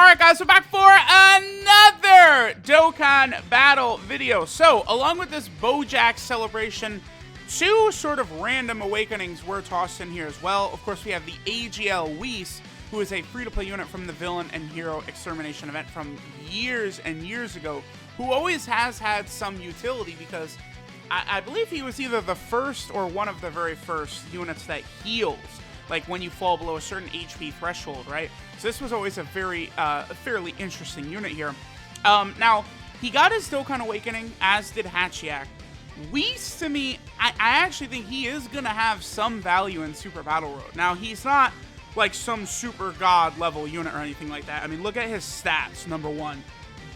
Alright guys, we're back for another Dokkan battle video. So, along with this Bojack celebration, two sort of random awakenings were tossed in here as well. Of course, we have the AGL Whis, who is a free-to-play unit from the Villain and Hero Extermination event from years and years ago, who always has had some utility because I believe he was either the first or one of the very first units that heals, like when you fall below a certain HP threshold, right? So this was always a very, fairly interesting unit here. Now, he got his Dokkan Awakening, as did Hachiak. Whis, to me, I actually think he is going to have some value in Super Battle Road. Now, he's not like some super god level unit or anything like that. I mean, look at his stats, number one.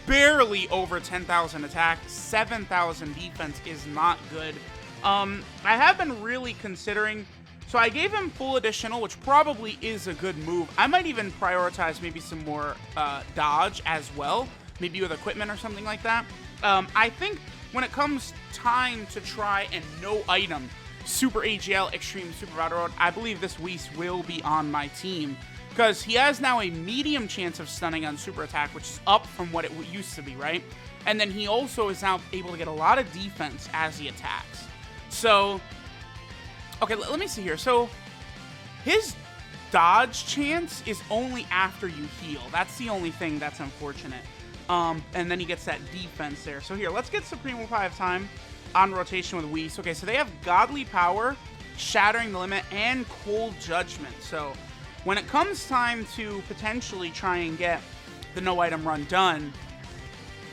Barely over 10,000 attack, 7,000 defense is not good. I have been really considering, so I gave him full additional, which probably is a good move. I might even prioritize maybe some more dodge as well, maybe with equipment or something like that. I think when it comes time to try and no item Super AGL Extreme Super Battle Road, I believe this Whis will be on my team, because he has now a medium chance of stunning on super attack, which is up from what it used to be, right? And then he also is now able to get a lot of defense as he attacks. So, okay, let me see here. So, his dodge chance is only after you heal. That's the only thing that's unfortunate. And then he gets that defense there. So here, let's get Supreme Opie of Time on rotation with Whis. Okay, so they have Godly Power, Shattering the Limit, and Cold Judgment. So, when it comes time to potentially try and get the no item run done,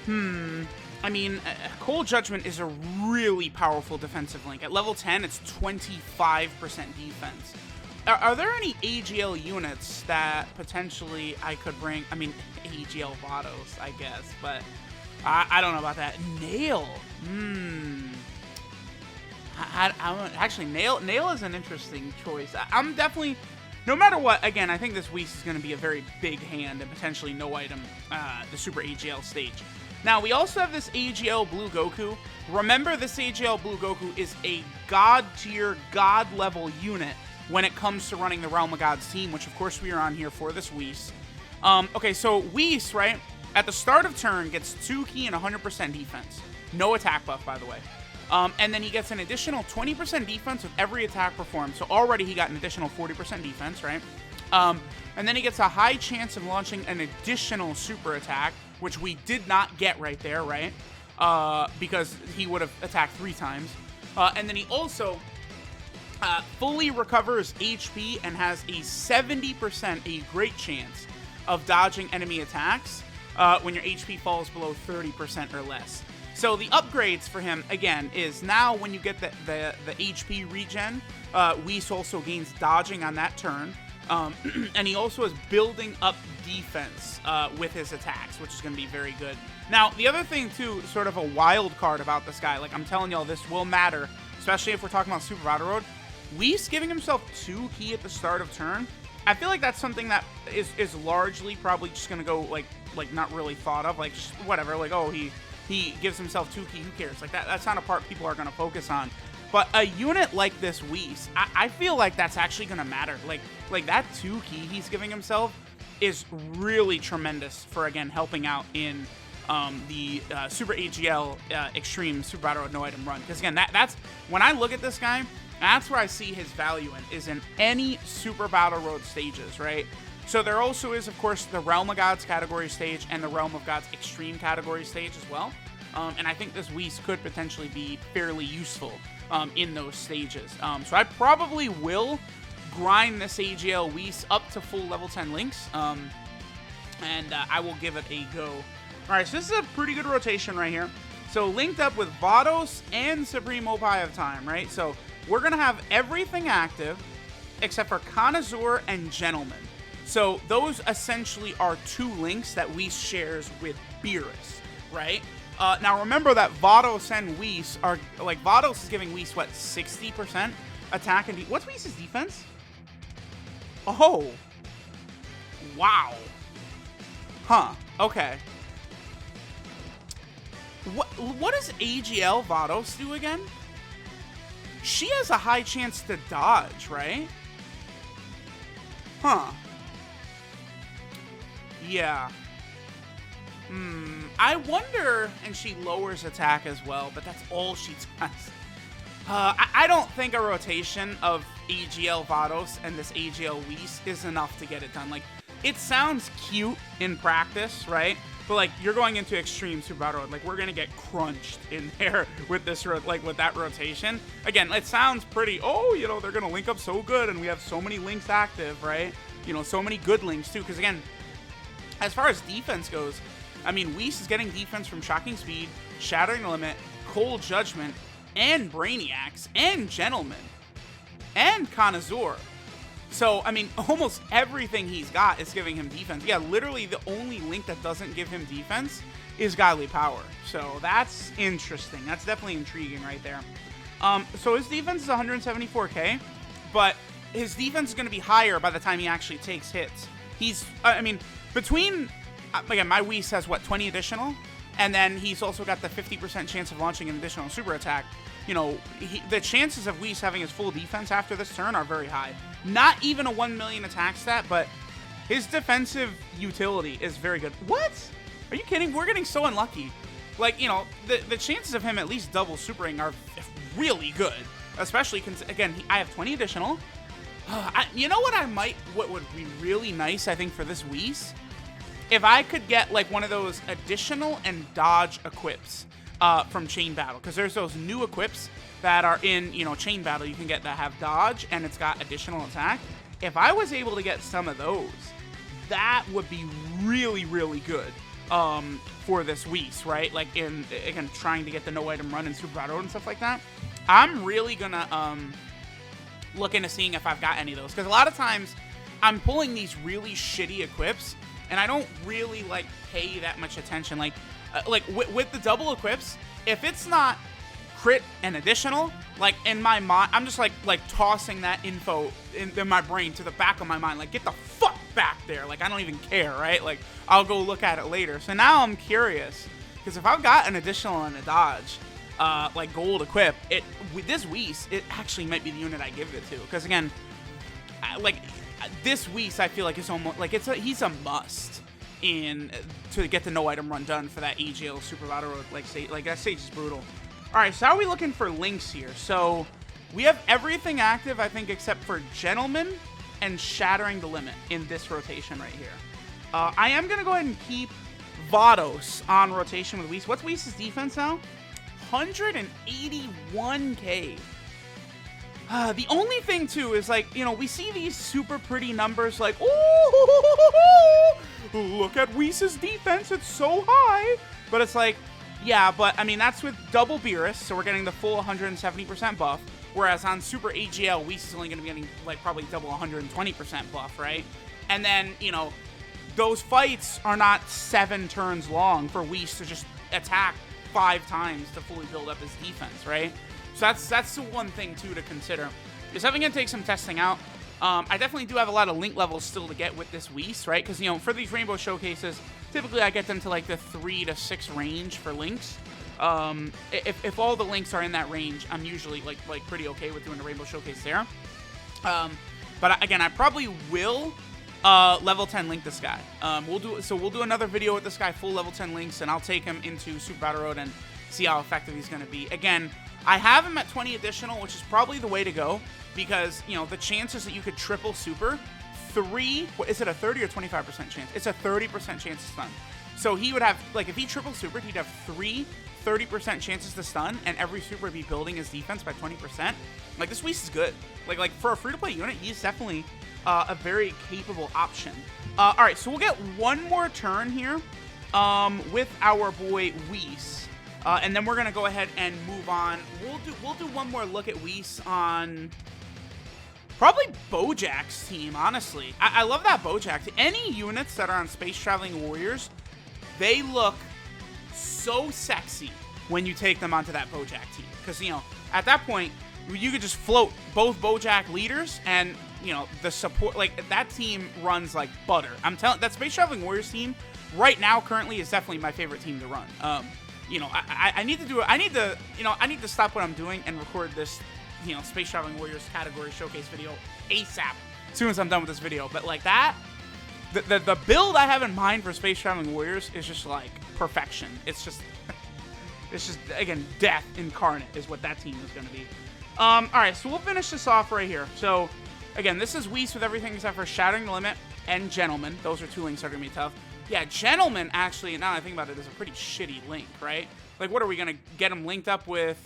I mean, Cold Judgment is a really powerful defensive link. At level 10, it's 25% defense. Are there any AGL units that potentially I could bring? I mean, AGL Vados, I guess, but I don't know about that. Nail. Actually, Nail is an interesting choice. I'm definitely... No matter what, again, I think this Whis is going to be a very big hand and potentially no item the Super AGL stage. Now, we also have this AGL Blue Goku. Remember, this AGL Blue Goku is a god tier, god level unit when it comes to running the Realm of Gods team, which of course we are on here for this Whis. Okay, so Whis, right, at the start of turn gets 2 key and 100% defense. No attack buff, by the way. And then he gets an additional 20% defense with every attack performed. So already he got an additional 40% defense, right? And then he gets a high chance of launching an additional super attack, which we did not get right there, right? Because he would have attacked 3 times. And then he also fully recovers HP and has a 70%, a great chance of dodging enemy attacks when your HP falls below 30% or less. So the upgrades for him, again, is now when you get the HP regen, Whis also gains dodging on that turn. And he also is building up defense with his attacks, which is going to be very good. Now, the other thing, too, sort of a wild card about this guy, like I'm telling y'all, this will matter, especially if we're talking about Super Battle Road. Whis giving himself 2 key at the start of turn, I feel like that's something that is largely probably just going to go, like not really thought of, like, just whatever, like, oh, he gives himself 2 key, who cares? Like, that's not a part people are going to focus on. But a unit like this Whis, I feel like that's actually going to matter. Like that 2 key he's giving himself is really tremendous for, again, helping out in the Super AGL Extreme Super Battle Road No Item Run. Because, again, that's when I look at this guy, that's where I see his value is in any Super Battle Road stages, right? So there also is, of course, the Realm of Gods category stage and the Realm of Gods Extreme category stage as well. And I think this Whis could potentially be fairly useful in those stages. So I probably will grind this AGL Whis up to full level 10 links. And I will give it a go. Alright, so this is a pretty good rotation right here. So linked up with Vados and Supreme Opie of Time, right? So we're going to have everything active except for Connoisseur and Gentleman. So those essentially are 2 links that Whis shares with Beerus, right? Now remember that Vados and Whis are, like, Vados is giving Whis, what, 60% attack and what's Whis' defense? Oh. Wow. Huh. Okay. What does AGL Vados do again? She has a high chance to dodge, right? Huh. Yeah. I wonder, and she lowers attack as well, but that's all she does. I don't think a rotation of AGL Vados and this AGL Whis is enough to get it done. Like, it sounds cute in practice, right? But, like, you're going into extreme Super Battle Road. Like, we're going to get crunched in there with this, with that rotation. Again, it sounds pretty, oh, you know, they're going to link up so good, and we have so many links active, right? You know, so many good links, too. Because, again, as far as defense goes, I mean, Whis is getting defense from Shocking Speed, Shattering the Limit, Cold Judgment, and Brainiacs, and Gentleman, and Connoisseur. So, I mean, almost everything he's got is giving him defense. Yeah, literally the only link that doesn't give him defense is Godly Power. So that's interesting. That's definitely intriguing right there. So his defense is 174k, but his defense is going to be higher by the time he actually takes hits. He's, I mean, between, again, my Whis has, what, 20 additional? And then he's also got the 50% chance of launching an additional super attack. You know, the chances of Whis having his full defense after this turn are very high. Not even a 1 million attack stat, but his defensive utility is very good. What? Are you kidding? We're getting so unlucky. Like, you know, the chances of him at least double supering are really good. Especially, again, I have 20 additional. You know what would be really nice, I think, for this Whis? If I could get, like, one of those additional and dodge equips from Chain Battle. Because there's those new equips that are in, you know, Chain Battle you can get that have dodge and it's got additional attack. If I was able to get some of those, that would be really, really good for this Whis, right? Like, again, trying to get the no-item run in Super Battle and stuff like that. I'm really gonna look into seeing if I've got any of those. Because a lot of times, I'm pulling these really shitty equips, and I don't really, like, pay that much attention. Like with the double equips, if it's not crit and additional, like, in my mind, I'm just, like tossing that info in my brain to the back of my mind. Like, get the fuck back there. Like, I don't even care, right? Like, I'll go look at it later. So now I'm curious, because if I've got an additional and a dodge, like, gold equip, with this Whis, it actually might be the unit I give it to. Because, again, like, this Whis, I feel like is almost, like, he's a must to get the no-item run done for that AGL Super Battle Road. Like, that stage is brutal. Alright, so how are we looking for links here? So, we have everything active, I think, except for Gentleman and Shattering the Limit in this rotation right here. I am going to go ahead and keep Vados on rotation with Whis. What's Whis' defense now? 181k. The only thing, too, is, like, you know, we see these super pretty numbers like, oh, look at Whis' defense, it's so high. But it's like, yeah, but, I mean, that's with double Beerus, so we're getting the full 170% buff, whereas on Super AGL, Whis is only going to be getting, like, probably double 120% buff, right? And then, you know, those fights are not 7 turns long for Whis to just attack 5 times to fully build up his defense, right? So that's the one thing, too, to consider. Is having to take some testing out. I definitely do have a lot of link levels still to get with this Whis, right? Because, you know, for these Rainbow Showcases, typically I get them to, like, the 3 to 6 range for links. If all the links are in that range, I'm usually, like pretty okay with doing a Rainbow Showcase there. But, again, I probably will level 10 link this guy. We'll do another video with this guy, full level 10 links, and I'll take him into Super Battle Road and see how effective he's going to be. Again, I have him at 20 additional, which is probably the way to go, because, you know, the chances that you could triple super, is it a 30 or 25% chance? It's a 30% chance to stun. So he would have, like, if he triple supered, he'd have 3 30% chances to stun, and every super would be building his defense by 20%. Like, this Whis is good. Like for a free-to-play unit, he's definitely a very capable option. All right, so we'll get one more turn here with our boy Whis. And then we're gonna go ahead and move on. We'll do one more look at Whis on probably Bojack's team, honestly. I love that Bojack. Any units that are on Space Traveling Warriors, they look so sexy when you take them onto that Bojack team. Because, you know, at that point, you could just float both Bojack leaders and, you know, the support. Like, that team runs like butter. I'm telling, that Space Traveling Warriors team right now currently is definitely my favorite team to run. You know, I need to stop what I'm doing and record this, you know, Space Traveling Warriors category showcase video ASAP as soon as I'm done with this video. But, like, that the build I have in mind for Space Traveling Warriors is just like perfection. It's just again, death incarnate is what that team is going to be. All right, so we'll finish this off right here. So again, this is Whis with everything except for Shattering the Limit and Gentleman. Those are 2 links that are going to be tough. Yeah, Gentleman, actually, now that I think about it, is a pretty shitty link, right? Like, what are we going to get him linked up with?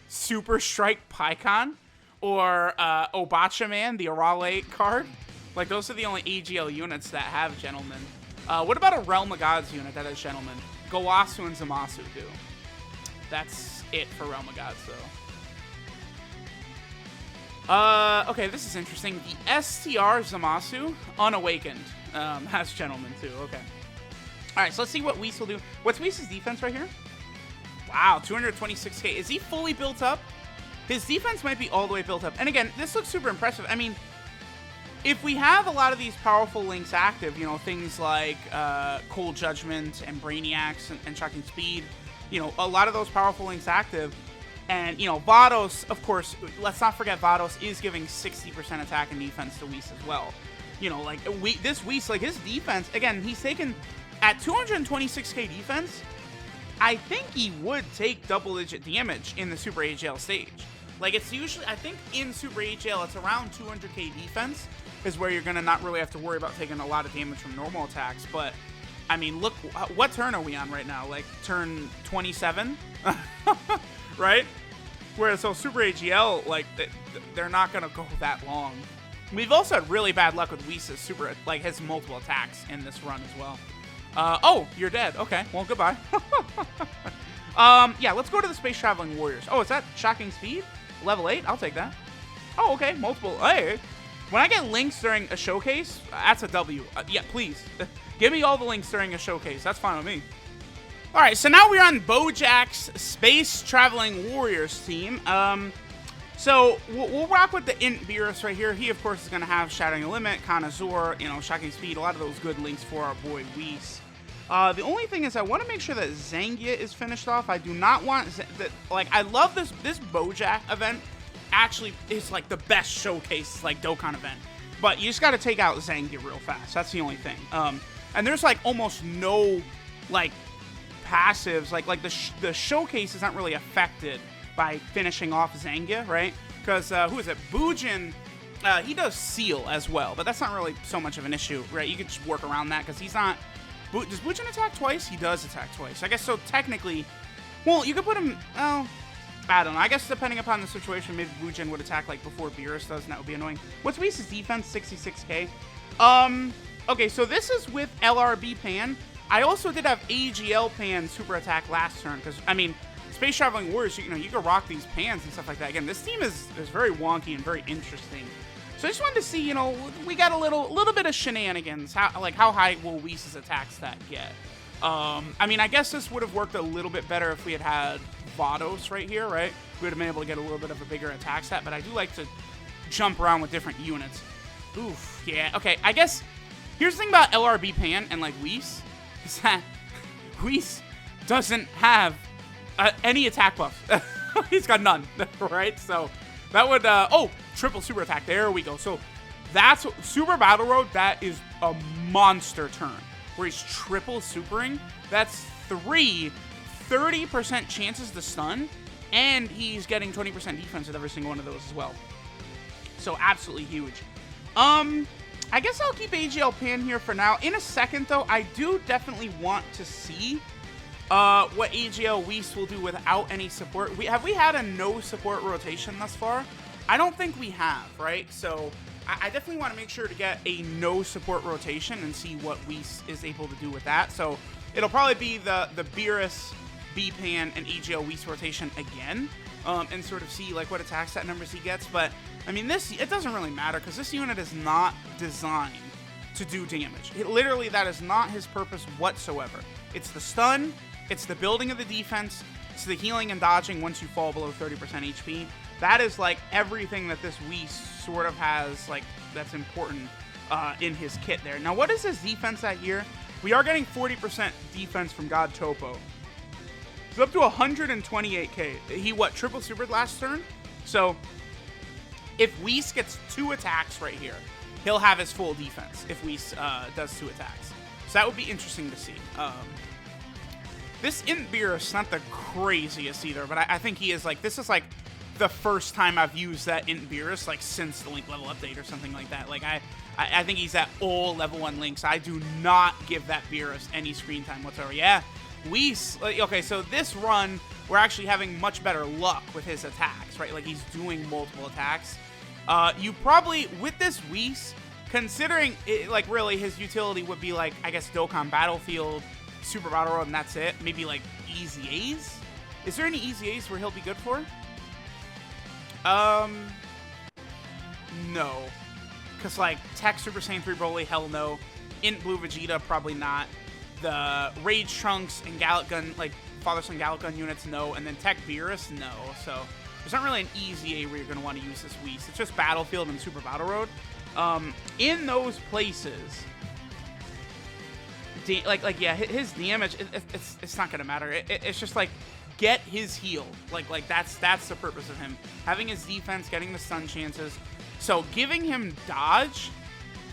Super Strike Pycon? Or Obacha Man, the Arale card? Like, those are the only AGL units that have Gentleman. What about a Realm of Gods unit that has Gentleman? Gowasu and Zamasu do. That's it for Realm of Gods, though. Okay, this is interesting. The STR Zamasu, Unawakened, has Gentleman, too. Okay. All right, so let's see what Whis will do. What's Whis' defense right here? Wow, 226k. Is he fully built up? His defense might be all the way built up. And again, this looks super impressive. I mean, if we have a lot of these powerful links active, you know, things like Cold Judgment and Brainiacs and Shocking Speed, you know, a lot of those powerful links active. And, you know, Vados, of course, let's not forget Vados is giving 60% attack and defense to Whis as well. You know, like, this Whis, like, his defense, again, he's taken, at 226k defense, I think he would take double-digit damage in the Super AGL stage. Like, it's usually, I think in Super AGL, it's around 200k defense is where you're going to not really have to worry about taking a lot of damage from normal attacks. But, I mean, look, what turn are we on right now? Like, turn 27? Right? Whereas, so Super AGL, like, they're not going to go that long. We've also had really bad luck with Whis' super, like, his multiple attacks in this run as well. Oh, you're dead. Okay, well, goodbye. Yeah, let's go to the Space Traveling Warriors. Oh, is that Shocking Speed? Level 8? I'll take that. Oh, okay, multiple. Hey, when I get links during a showcase, that's a W. Yeah, please. Give me all the links during a showcase. That's fine with me. All right, so now we're on Bojack's Space Traveling Warriors team. So we'll rock with the Int Beerus right here. He, of course, is going to have Shattering the Limit, Connoisseur, you know, Shocking Speed, a lot of those good links for our boy Whis. The only thing is I want to make sure that Zangia is finished off. I do not want that. Like, I love this Bojack event. Actually, it's like the best showcase, like, Dokkan event. But you just got to take out Zangia real fast. That's the only thing. And there's, like, almost no, like, passives. Like the showcase is not really affected by finishing off Zangia, right? Because, who is it? Bujin, he does Seal as well, but that's not really so much of an issue, right? You could just work around that, because he's not... Does Bujin attack twice? He does attack twice. I guess so technically... Well, you could put him... Oh, I don't know. I guess depending upon the situation, maybe Bujin would attack, like, before Beerus does, and that would be annoying. What's Whis' defense? 66k. Okay, so this is with LRB Pan. I also did have AGL Pan super attack last turn, because, I mean... Space Traveling Warriors, you know, you can rock these pans and stuff like that. Again, this team is very wonky and very interesting. So I just wanted to see, you know, we got a little bit of shenanigans. How high will Whis' attack stat get? I mean, I guess this would have worked a little bit better if we had Vados right here, right? We would have been able to get a little bit of a bigger attack stat, but I do like to jump around with different units. Oof, yeah. Okay, I guess here's the thing about LRB Pan and, like, Whis, is that Whis doesn't have any attack buffs. He's got none, right? So that would, oh, triple super attack. There we go. So that's Super Battle Road. That is a monster turn where he's triple supering. That's 30% chances to stun, and he's getting 20% defense with every single one of those as well. So absolutely huge. I guess I'll keep AGL Pan here for now. In a second, though, I do definitely want to see what AGL Whis will do without any support. Have we had a no support rotation thus far? I don't think we have, right? So I definitely want to make sure to get a no support rotation and see what Whis is able to do with that. So it'll probably be the Beerus, B-Pan, and AGL Whis rotation again, and sort of see like what attack stat numbers he gets. But I mean, it doesn't really matter because this unit is not designed to do damage. Literally, that is not his purpose whatsoever. It's the stun. It's the building of the defense. It's the healing and dodging once you fall below 30% HP. That is like everything that this Whis sort of has, like, that's important in his kit there. Now, what is his defense that year? We are getting 40% defense from God Topo. It's up to 128k. He, what, triple supered last turn? So if Whis gets 2 attacks right here, he'll have his full defense if Whis does 2 attacks. So that would be interesting to see. This Int Beerus, not the craziest either, but I think he is like, this is like the first time I've used that Int Beerus like since the Link level update or something like that. Like I think he's at all level 1 Links. I do not give that Beerus any screen time whatsoever. Yeah, Whis, okay, so this run, we're actually having much better luck with his attacks, right? Like he's doing multiple attacks. You probably, with this Whis, considering it, like really his utility would be like, I guess Dokkan Battlefield, Super Battle Road, and that's it. Maybe like Easy A's? Is there any Easy A's where he'll be good for? No. Because like Tech Super Saiyan 3 Broly, hell no. Int Blue Vegeta, probably not. The Rage Trunks and Gallic Gun, like Father Son Gallic Gun units, no. And then Tech Beerus, no. So there's not really an Easy A where you're going to want to use this Whis. It's just Battlefield and Super Battle Road. In those places, yeah, his damage, it's not gonna matter. It's just like, get his heal. Like that's the purpose of him. Having his defense, getting the stun chances. So giving him dodge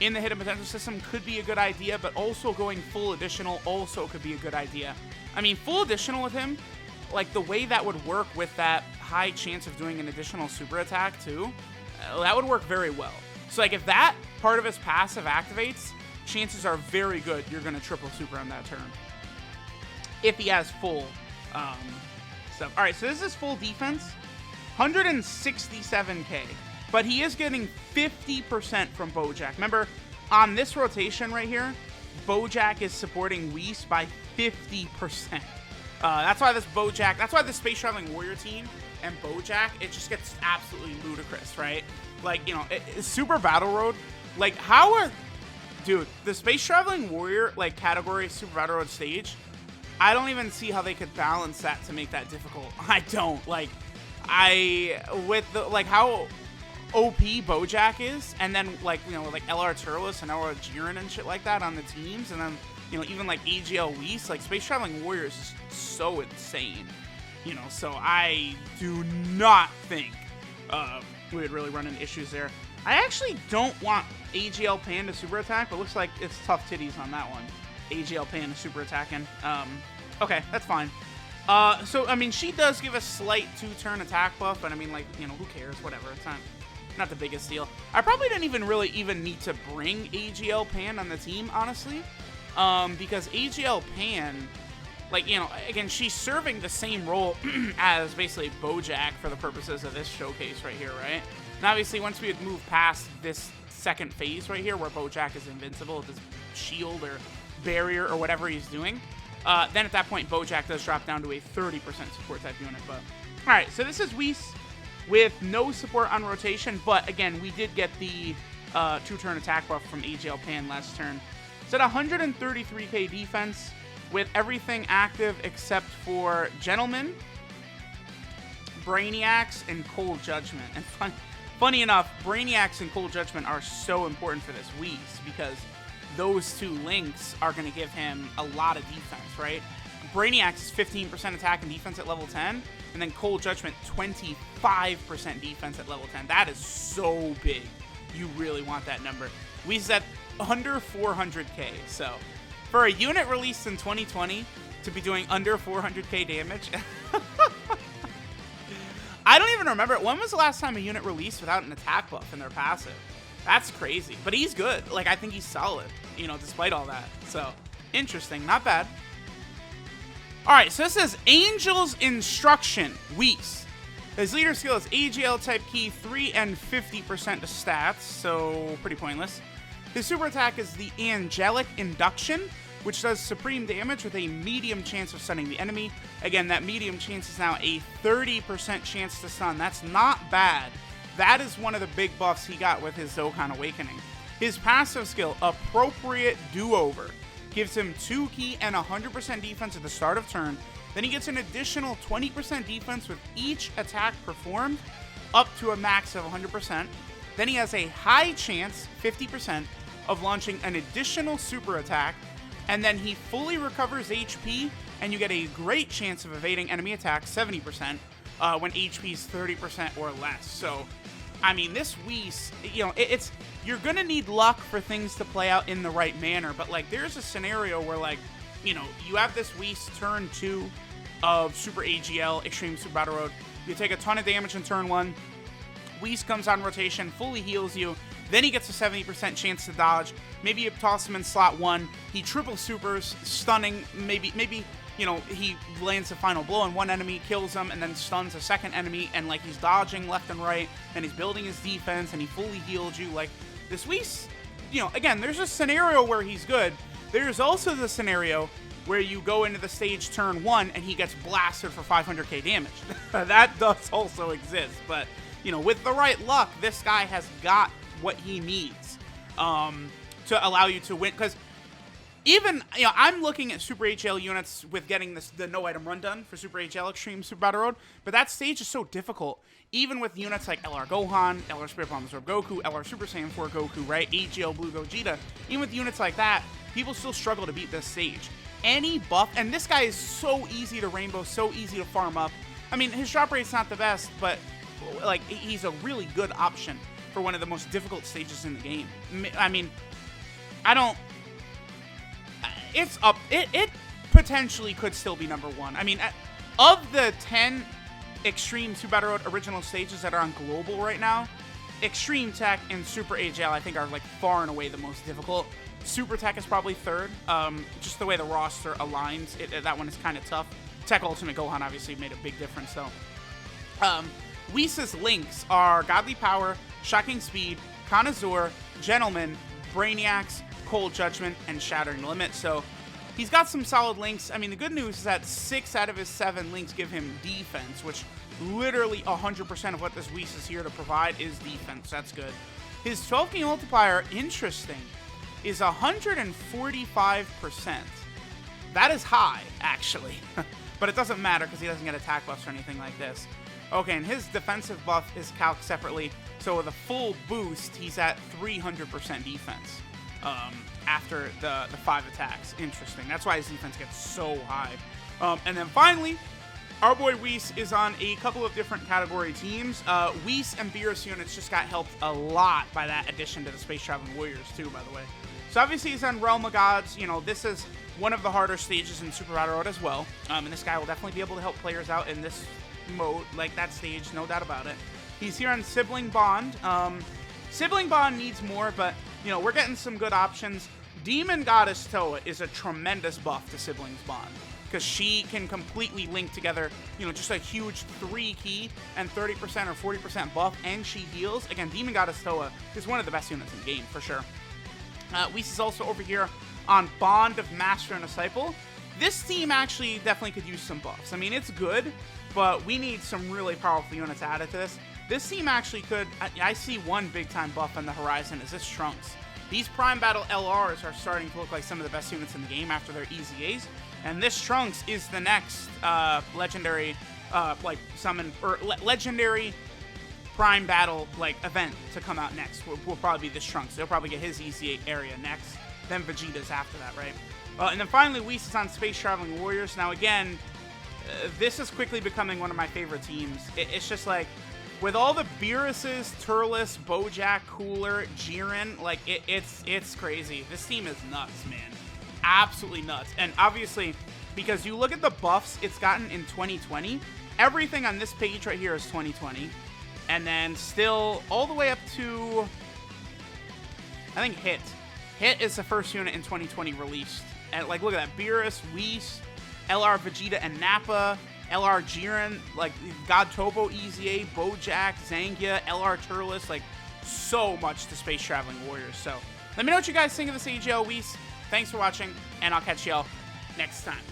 in the hidden potential system could be a good idea, but also going full additional also could be a good idea. I mean, full additional with him, like the way that would work with that high chance of doing an additional super attack too, that would work very well. So like if that part of his passive activates, chances are very good you're going to triple super on that turn. If he has full stuff. All right, so this is full defense. 167k. But he is getting 50% from Bojack. Remember, on this rotation right here, Bojack is supporting Whis by 50%. That's why this Space Traveling Warrior team and Bojack, it just gets absolutely ludicrous, right? Like, you know, Super Battle Road, like, how are... Dude, the Space Traveling Warrior, like, category Super Battle Road stage, I don't even see how they could balance that to make that difficult. I don't. Like, with the, like, how OP Bojack is, and then, like, you know, like, LR Turles and LR Jiren and shit like that on the teams, and then, you know, even, like, AGL Whis, like, Space Traveling Warrior is so insane. You know, so I do not think we would really run into issues there. I actually don't want AGL Pan to super attack, but looks like it's tough titties on that one. AGL Pan to super attacking. Okay, that's fine. So, I mean, she does give a slight 2-turn attack buff, but I mean, like, you know, who cares? Whatever. It's not the biggest deal. I probably didn't even really need to bring AGL Pan on the team, honestly. Because AGL Pan, like, you know, again, she's serving the same role as basically Bojack for the purposes of this showcase right here, right? And obviously, once we had moved past this second phase right here, where Bojack is invincible with his shield or barrier or whatever he's doing, then at that point, Bojack does drop down to a 30% support type unit. But all right, so this is Whis with no support on rotation, but again, we did get the 2-turn attack buff from AGL Pan last turn. It's at 133k defense with everything active except for Gentleman, Brainiacs, and Cold Judgment. And funny enough, Brainiacs and Cold Judgment are so important for this Whis because those 2 links are going to give him a lot of defense, right? Brainiacs is 15% attack and defense at level 10, and then Cold Judgment 25% defense at level 10. That is so big. You really want that number. Whis is at under 400k, so for a unit released in 2020 to be doing under 400k damage, I don't even remember. When was the last time a unit released without an attack buff in their passive? That's crazy. But he's good. Like, I think he's solid, you know, despite all that. So, interesting. Not bad. All right, so this is Angel's Instruction, Whis. His leader skill is AGL type key, 3 and 50% to stats, so pretty pointless. His super attack is the Angelic Induction, which does supreme damage with a medium chance of stunning the enemy. Again, that medium chance is now a 30% chance to stun. That's not bad. That is one of the big buffs he got with his Dokkan Awakening. His passive skill, Appropriate Do-Over, gives him 2 key and 100% defense at the start of turn. Then he gets an additional 20% defense with each attack performed, up to a max of 100%. Then he has a high chance, 50%, of launching an additional super attack, and then he fully recovers HP, and you get a great chance of evading enemy attacks, 70%, when HP is 30% or less. So, I mean, this Whis, you know, it's you're gonna need luck for things to play out in the right manner. But like, there's a scenario where like, you know, you have this Whis turn 2 of Super AGL Extreme Super Battle Road. You take a ton of damage in turn 1. Whis comes on rotation, fully heals you. Then he gets a 70% chance to dodge. Maybe you toss him in slot 1. He triple supers, stunning. Maybe you know, he lands the final blow on one enemy, kills him, and then stuns a second enemy, and like he's dodging left and right, and he's building his defense, and he fully healed you. Like, this Whis, you know, again, there's a scenario where he's good. There's also the scenario where you go into the stage turn 1 and he gets blasted for 500k damage. That does also exist, but, you know, with the right luck, this guy has got what he needs to allow you to win, because even, you know, I'm looking at Super HL units with getting the no item run done for Super HL Extreme Super Battle Road, but that stage is so difficult, even with units like LR Gohan, LR Spirit Bomb Absorb Goku, LR Super Saiyan 4 Goku, right, AGL Blue Gogeta, even with units like that, people still struggle to beat this stage. Any buff, and this guy is so easy to rainbow, so easy to farm up. I mean, his drop rate's not the best, but, like, he's a really good option for one of the most difficult stages in the game. I mean, I don't... It's up. It potentially could still be number 1. I mean, of the 10 Extreme Super Battle Road original stages that are on global right now, Extreme Tech and Super AGL, I think, are like far and away the most difficult. Super Tech is probably 3rd. Just the way the roster aligns, that one is kind of tough. Tech Ultimate Gohan obviously made a big difference, though. Whis' links are Godly Power, Shocking Speed, Connoisseur, Gentleman, Brainiacs, Cold Judgment, and Shattering Limit. So he's got some solid links. I mean, the good news is that 6 out of his 7 links give him defense, which literally 100% of what this Whis is here to provide is defense. That's good. His 12-key multiplier, interesting, is 145%. That is high, actually. But it doesn't matter because he doesn't get attack buffs or anything like this. Okay, and his defensive buff is calced separately. So with a full boost, he's at 300% defense. After the 5 attacks. Interesting. That's why his defense gets so high. And then finally, our boy Whis is on a couple of different category teams. Whis and Beerus units just got helped a lot by that addition to the Space Traveling Warriors too, by the way. So obviously he's on Realm of Gods. You know, this is one of the harder stages in Super Battle Road as well. And this guy will definitely be able to help players out in this mode, like that stage, no doubt about it. He's here on Sibling Bond. Sibling Bond needs more, but, you know, we're getting some good options. Demon Goddess Toa is a tremendous buff to Siblings Bond, because she can completely link together, you know, just a huge 3-key and 30% or 40% buff, and she heals. Again, Demon Goddess Toa is one of the best units in the game, for sure. Whis is also over here on Bond of Master and Disciple. This team actually definitely could use some buffs. I mean, it's good, but we need some really powerful units added to this. This team actually could... I see one big-time buff on the horizon, is this Trunks. These Prime Battle LRs are starting to look like some of the best units in the game after their EZAs, and this Trunks is the next legendary, legendary Prime Battle, event to come out next. Will probably be this Trunks. They'll probably get his EZA area next, then Vegeta's after that, right? And then finally, Whis is on Space Traveling Warriors. Now, again, this is quickly becoming one of my favorite teams. It's just like, with all the Beeruses, Turles, Bojack, Cooler, Jiren, it's crazy. This team is nuts, man. Absolutely nuts. And obviously, because you look at the buffs it's gotten in 2020, everything on this page right here is 2020. And then still all the way up to, I think, Hit. Hit is the first unit in 2020 released. And, look at that. Beerus, Whis, LR Vegeta and Nappa, LR Jiren, God Topo EZA, Bojack, Zangia, LR Turles, so much to Space Traveling Warriors. So, let me know what you guys think of this AGL Whis. Thanks for watching, and I'll catch y'all next time.